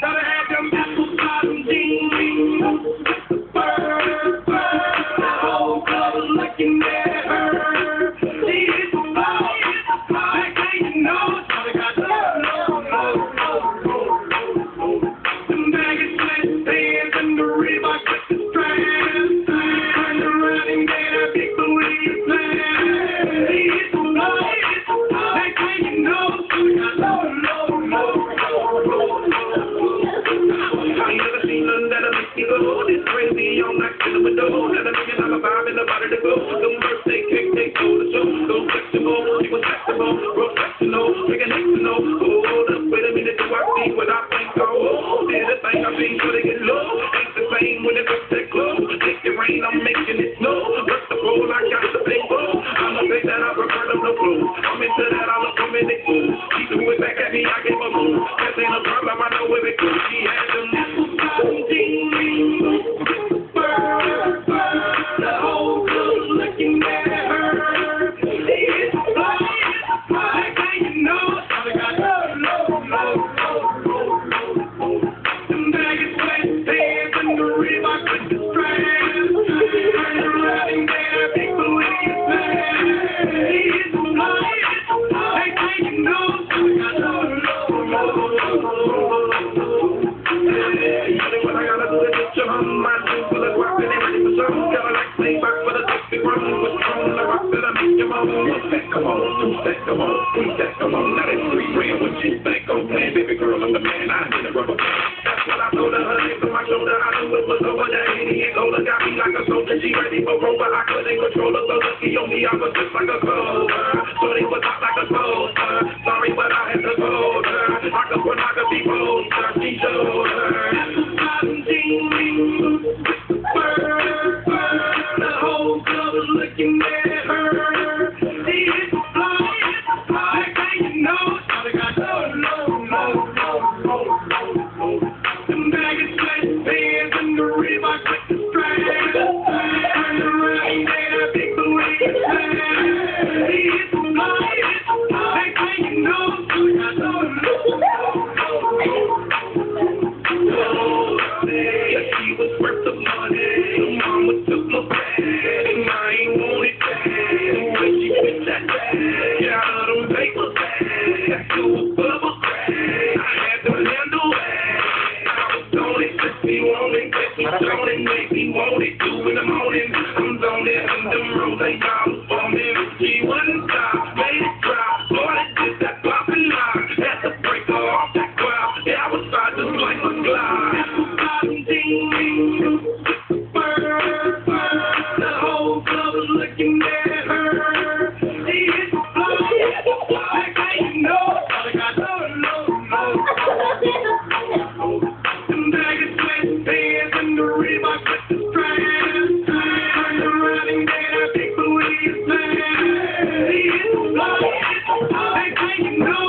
Gotta have them apple bottom jeans. Bird, the whole club is looking at her. She is a fly, like you know. Shawty got them baggy sweatpants and the Reebok with the straps. Turn around and get a big booty slam. She is a fly, like you know. Shawty got I ain't never seen none that'll make me go this crazy. I'm not in the window. Had $1 million vibe in the body to go. Them birthday cake, they told the show. Go flexible, she was flexible, professional, making next to know. Hold up, wait a minute, do I see what I think? Oh, did the thing I seen, so they get low. Ain't the same when it gets that close. Take the rain, I'm making it snow. First the roll, I got the paper. I'ma say that I prefer them to blue. I'm into that, I look from in the cool. She threw it back at me, I gave her move. That ain't a problem, I know where it goes. She had them the whole club looking at her. She is fly, you know. Shawty got them baggy sweatpants and the Reebok with the straps. Turn around and get a big booty slam. She is fly, you know. Shawty got what I gotta do is get your my drink full of guap and they ready for some. Gotta like play back for the sexy run. What's wrong? The rock that I make your mom. One step, come on. Two steps, come on. Three steps, come on. Now that's 3 grand. When she's back on plan, baby girl, I'm the man. I need a rubber band. That's what I told her. Her legs on my shoulder. I knew it was over. That Henny and Cola got me like a soldier. She ready for rover. I couldn't control her. So lucky on me, I was just like a clover. So they was hot like a soldier. Sorry, but I had to hold her. I could pornography poster. She showed her. The whole club is looking at her. She is fly, you know. Shawty got them baggy sweatpants and the Reebok with the straps. Turn around and get a big booty slam. She is fly, you know. Shawty got she was worth the money. Mama took my bag, and I ain't want it back. When she quit that bag, got out them paper bags, to a bubble crack. I had to handle that. I was on it, let me want it, let me on it, make me want it. 2 in the morning, I'm on it, and them rose ain't bottles for me. She wouldn't stop, made it drop, started just that poppin' lock. Had to break her off that crowd. Yeah, I was fine just like a glide. The whole club is looking at her. She is fly, you know. Shawty got them baggy sweatpants and the Reebok with the straps. Turn around and get a big booty slam. She is fly, you know.